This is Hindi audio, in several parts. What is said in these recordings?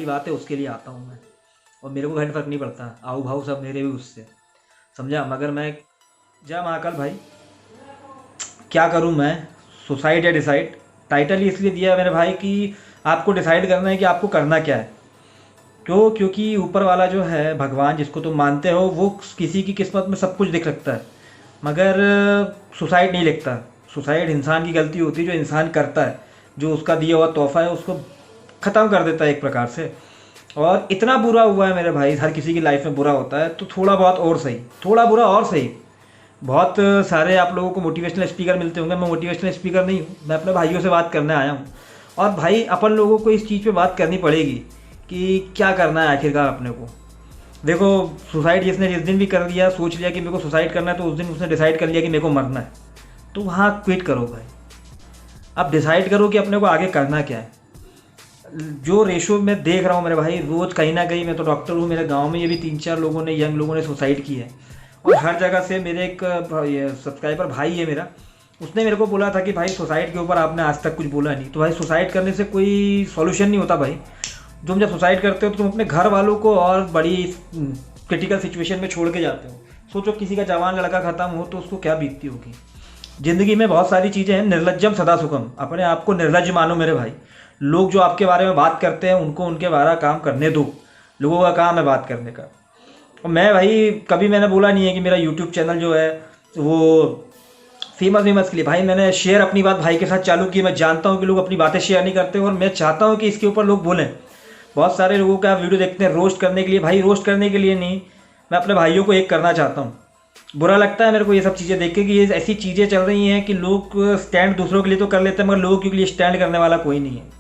की बात है उसके लिए आता हूँ मैं, और मेरे को घंटे फर्क नहीं पड़ता, आओ भाव सब मेरे भी उससे, समझा। मगर मैं जय महाकाल भाई, क्या करूँ मैं, सुसाइड या डिसाइड, टाइटल ही इसलिए दिया है मेरे भाई कि आपको डिसाइड करना है कि आपको करना क्या है। क्यों? क्योंकि ऊपर वाला जो है भगवान जिसको तुम मानते हो वो किसी की किस्मत में सब कुछ दिख सकता है, मगर सुसाइड नहीं लिखता। सुसाइड इंसान की गलती होती है जो इंसान करता है, जो उसका दिया हुआ तोहफा है उसको ख़त्म कर देता है एक प्रकार से। और इतना बुरा हुआ है मेरे भाई, हर किसी की लाइफ में बुरा होता है, तो थोड़ा बहुत और सही, थोड़ा बुरा और सही। बहुत सारे आप लोगों को मोटिवेशनल स्पीकर मिलते होंगे, मैं मोटिवेशनल स्पीकर नहीं हूँ, मैं अपने भाइयों से बात करने आया हूँ। और भाई अपन लोगों को इस चीज़ पे बात करनी पड़ेगी कि क्या करना है आखिरकार अपने को। देखो, सुसाइड जिसने जिस दिन भी कर लिया, सोच लिया कि मेरे को सुसाइड करना है, तो उस दिन उसने डिसाइड कर लिया कि मेरे को मरना है, तो वहाँ क्विट करो भाई। अब डिसाइड करो कि अपने को आगे करना क्या है। जो रेशो मैं देख रहा हूँ मेरे भाई, रोज़ कहीं ना कहीं, मैं तो डॉक्टर हूँ, मेरे गांव में ये भी 3-4 लोगों ने, यंग लोगों ने सुसाइड की है। और हर जगह से मेरे एक सब्सक्राइबर भाई है मेरा, उसने मेरे को बोला था कि भाई सुसाइड के ऊपर आपने आज तक कुछ बोला नहीं। तो भाई सुसाइड करने से कोई सॉल्यूशन नहीं होता भाई। तुम जब सुसाइड करते हो तो तुम अपने घर वालों को और बड़ी क्रिटिकल सिचुएशन में छोड़ के जाते हो। सोचो किसी का जवान लड़का ख़त्म हो तो उसको क्या बीतती होगी। ज़िंदगी में बहुत सारी चीज़ें हैं, निर्लज्जम सदा सुखम, अपने आप को निर्लज मानो मेरे भाई। लोग जो आपके बारे में बात करते हैं उनको उनके बारे काम करने दो, लोगों का काम है बात करने का। और मैं भाई कभी मैंने बोला नहीं है कि मेरा यूट्यूब चैनल जो है वो फेमस के लिए। भाई मैंने शेयर अपनी बात भाई के साथ चालू की, मैं जानता हूँ कि लोग अपनी बातें शेयर नहीं करते और मैं चाहता हूँ कि इसके ऊपर लोग बोलें। बहुत सारे लोगों का वीडियो देखते हैं रोस्ट करने के लिए, भाई रोस्ट करने के लिए नहीं, मैं अपने भाइयों को एक करना चाहता हूँ। बुरा लगता है मेरे को ये सब चीज़ें देख के कि ये ऐसी चीज़ें चल रही हैं कि लोग स्टैंड दूसरों के लिए तो कर लेते हैं मगर लोगों के लिए स्टैंड करने वाला कोई नहीं है।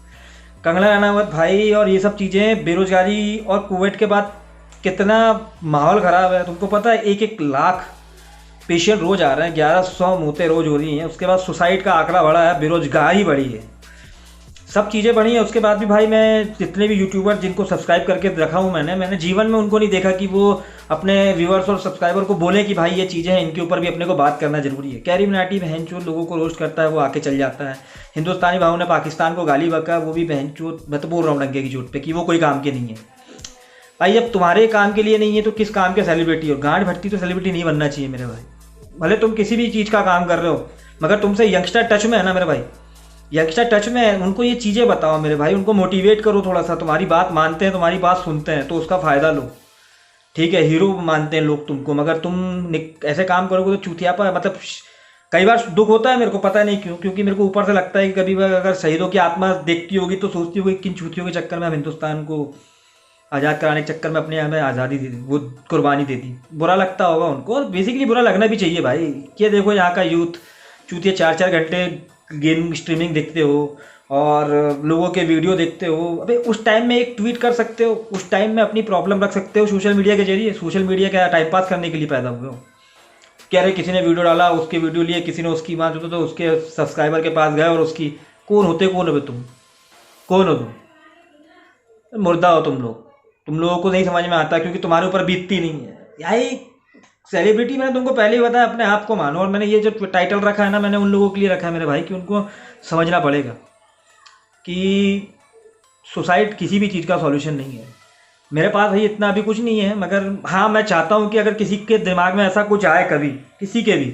कंगना रनावत भाई और ये सब चीज़ें, बेरोजगारी और कोविड के बाद कितना माहौल ख़राब है तुमको पता है। 1-1 लाख पेशेंट रोज़ आ रहे हैं, 1100 मौतें रोज़ हो रही हैं, उसके बाद सुसाइड का आंकड़ा बढ़ा है, बेरोजगारी बढ़ी है, सब चीज़ें बढ़ी हैं। उसके बाद भी भाई मैं जितने भी यूट्यूबर जिनको सब्सक्राइब करके रखा हूँ मैंने जीवन में उनको नहीं देखा कि वो अपने व्यूअर्स और सब्सक्राइबर को बोले कि भाई ये चीज़ें हैं, इनके ऊपर भी अपने को बात करना जरूरी है। कैरी मिनाटी बहनचोद लोगों को रोस्ट करता है, वो आके चल जाता है। हिंदुस्तानी भाव ने पाकिस्तान को गाली बका, वो भी बहनचोद, मैं तो बोल रहा हूँ डंके की चोट पे कि वो कोई काम के नहीं है। भाई अब तुम्हारे काम के लिए नहीं है तो किस काम के सेलिब्रिटी हो। गांड भट्टी तो सेलिब्रिटी नहीं बनना चाहिए मेरे भाई। भले तुम किसी भी चीज़ का काम कर रहे हो मगर तुमसे यंगस्टर टच में है ना मेरे भाई, यंगस्टर टच में है, उनको ये चीज़ें बताओ मेरे भाई, उनको मोटिवेट करो थोड़ा सा। तुम्हारी बात मानते हैं, तुम्हारी बात सुनते हैं तो उसका फ़ायदा लो। ठीक है, हीरो मानते हैं लोग तुमको, मगर तुम ऐसे काम करोगे तो चूतियापा, मतलब कई बार दुख होता है मेरे को, पता नहीं क्यों, क्योंकि मेरे को ऊपर से लगता है कि कभी अगर शहीदों की आत्मा देखती होगी तो सोचती होगी किन चूतियों के चक्कर में हम हिंदुस्तान को आज़ाद कराने के चक्कर में अपने हमें आज़ादी दे दी, वो कुर्बानी दे दी। बुरा लगता होगा उनको, और बेसिकली बुरा लगना भी चाहिए भाई। ये देखो यहाँ का यूथ चूतिया 4-4 घंटे गेम स्ट्रीमिंग देखते हो और लोगों के वीडियो देखते हो। अबे उस टाइम में एक ट्वीट कर सकते हो, उस टाइम में अपनी प्रॉब्लम रख सकते हो सोशल मीडिया के जरिए। सोशल मीडिया क्या टाइम पास करने के लिए पैदा हुए हो क्या? अरे किसी ने वीडियो डाला, उसके वीडियो लिए, किसी ने उसकी बात जो तो उसके सब्सक्राइबर के पास गए और उसकी कौन होते, कौन हो तुम, कौन हो तुम? मुर्दा हो तुम लोग। तुम लोगों को नहीं समझ में आता क्योंकि तुम्हारे ऊपर बीतती नहीं है। यही सेलिब्रिटी मैंने तुमको पहले ही बताया, अपने आप को मानो। और मैंने ये जो टाइटल रखा है ना, मैंने उन लोगों के लिए रखा है मेरे भाई कि उनको समझना पड़ेगा कि सुसाइड किसी भी चीज़ का सॉल्यूशन नहीं है। मेरे पास भाई इतना अभी कुछ नहीं है, मगर हाँ मैं चाहता हूँ कि अगर किसी के दिमाग में ऐसा कुछ आए कभी, किसी के भी,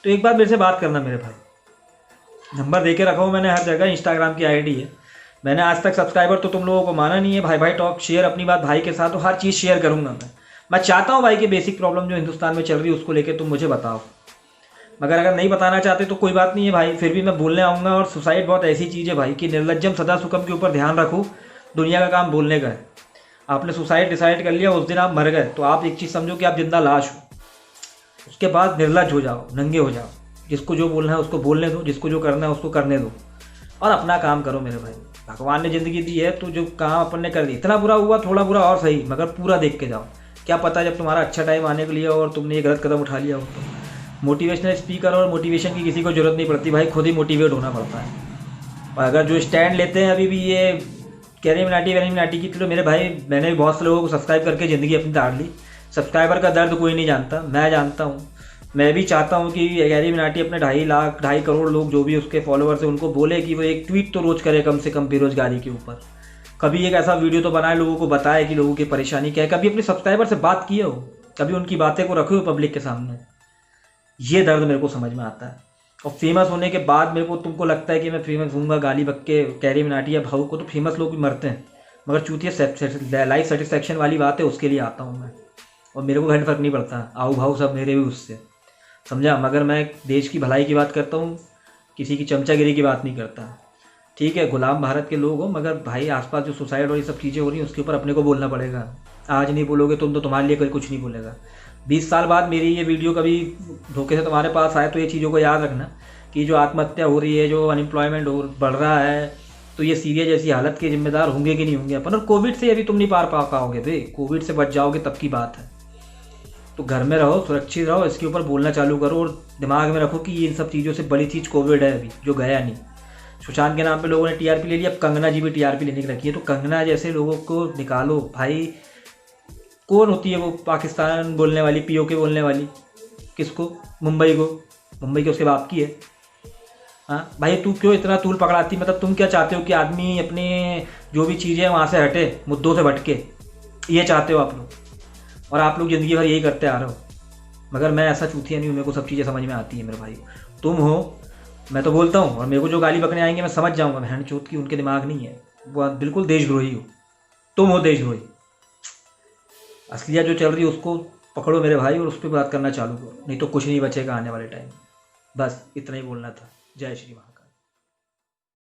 तो एक बार मेरे से बात करना मेरे भाई। नंबर दे के रखा हूँ मैंने हर जगह, इंस्टाग्राम की आईडी है। मैंने आज तक सब्सक्राइबर तो तुम लोगों को माना नहीं है। भाई भाई टॉक शेयर, अपनी बात भाई के साथ, तो हर चीज़ शेयर करूँगा मैं चाहता हूँ भाई कि बेसिक प्रॉब्लम जो हिंदुस्तान में चल रही है उसको लेकर तुम मुझे बताओ। मगर अगर नहीं बताना चाहते तो कोई बात नहीं है भाई, फिर भी मैं बोलने आऊँगा। और सुसाइड बहुत ऐसी चीज़ है भाई कि निर्लज्जम सदा सुखम के ऊपर ध्यान रखो। दुनिया का काम बोलने का है। आपने सुसाइड डिसाइड कर लिया, उस दिन आप मर गए तो आप एक चीज़ समझो कि आप जिंदा लाश हो। उसके बाद निर्लज हो जाओ, नंगे हो जाओ। जिसको जो बोलना है उसको बोलने दो, जिसको जो करना है उसको करने दो, और अपना काम करो मेरे भाई। भगवान ने ज़िंदगी दी है तो जो काम अपन ने कर दी, इतना बुरा हुआ, थोड़ा बुरा और सही, मगर पूरा देख के जाओ। क्या पता जब तुम्हारा अच्छा टाइम आने के लिए और तुमने ये गलत कदम उठा लिया हो तो। मोटिवेशनल स्पीकर और मोटिवेशन की किसी को ज़रूरत नहीं पड़ती भाई, खुद ही मोटिवेट होना पड़ता है। और अगर जो स्टैंड लेते हैं अभी भी ये कैरी मिनाटी की, तो मेरे भाई मैंने भी बहुत से लोगों को सब्सक्राइब करके ज़िंदगी अपनी ताड़ ली। सब्सक्राइबर का दर्द कोई नहीं जानता, मैं जानता हूँ। मैं भी चाहता हूँ कि कैरी मिनाटी अपने 2.5 करोड़ लोग जो भी उसके फॉलोअर्स हैं उनको बोले कि वो एक ट्वीट तो रोज़ करे कम से कम बेरोजगारी के ऊपर। कभी एक ऐसा वीडियो तो बनाए, लोगों को बताए कि लोगों की परेशानी क्या है, कभी अपने सब्सक्राइबर से बात किए हो, कभी उनकी बातें को रखे हो पब्लिक के सामने। ये दर्द मेरे को समझ में आता है। और फेमस होने के बाद मेरे को, तुमको लगता है कि मैं फेमस हूँगा, गाली बक्के कैरी मिनाटी या भाऊ को, तो फेमस लोग भी मरते हैं, मगर चूतिया लाइफ सेटिस्फेक्शन वाली बात है, उसके लिए आता हूँ मैं। और मेरे को घंटे फर्क नहीं पड़ता, आओ भाव सब मेरे भी उससे, समझा। मगर मैं देश की भलाई की बात करता हूँ, किसी की चमचागिरी की बात नहीं करता। ठीक है, गुलाम भारत के लोग हो, मगर भाई आसपास जो सुसाइड और ये सब चीज़ें हो रही हैं उसके ऊपर अपने को बोलना पड़ेगा। आज नहीं बोलोगे तुम तो तुम्हारे लिए कोई कुछ नहीं बोलेगा। 20 साल बाद मेरी ये वीडियो कभी धोखे से तुम्हारे पास आए तो ये चीज़ों को याद रखना कि जो आत्महत्या हो रही है, जो अनएम्प्लॉयमेंट बढ़ रहा है, तो ये सीरिया जैसी हालत के जिम्मेदार होंगे कि नहीं होंगे अपन। और कोविड से अभी तुम नहीं पार पा पाओगे भाई, कोविड से बच जाओगे तब की बात है। तो घर में रहो, सुरक्षित रहो, इसके ऊपर बोलना चालू करो और दिमाग में रखो कि इन सब चीज़ों से बड़ी चीज़ कोविड है अभी, जो गया नहीं। सुशांत के नाम पे लोगों ने टीआरपी ले लिया, अब कंगना जी भी टीआरपी लेने की रखी है, तो कंगना जैसे लोगों को निकालो भाई। कौन होती है वो पाकिस्तान बोलने वाली, पीओके बोलने वाली? किसको? मुंबई को? मुंबई के उसके बाप की है। हाँ भाई, तू क्यों इतना तूल पकड़ाती? मतलब तुम क्या चाहते हो कि आदमी अपने जो भी चीज़ें हैं वहाँ से हटे, मुद्दों से भटके? ये चाहते हो आप लोग, और आप लोग ज़िंदगी भर यही करते आ रहे हो। मगर मैं ऐसा चूतिया नहीं हूँ, मेरे को सब चीज़ें समझ में आती है मेरे भाई। तुम हो, मैं तो बोलता हूँ, और मेरे को जो गाली बकने आएंगे मैं समझ जाऊँगा, बहन चोत की उनके दिमाग नहीं है, वो बिल्कुल देशद्रोही हो। तुम हो देशद्रोही। असलियत जो चल रही है उसको पकड़ो मेरे भाई, और उस पर बात करना चालू करो, नहीं तो कुछ नहीं बचेगा आने वाले टाइम। बस इतना ही बोलना था। जय श्री राम।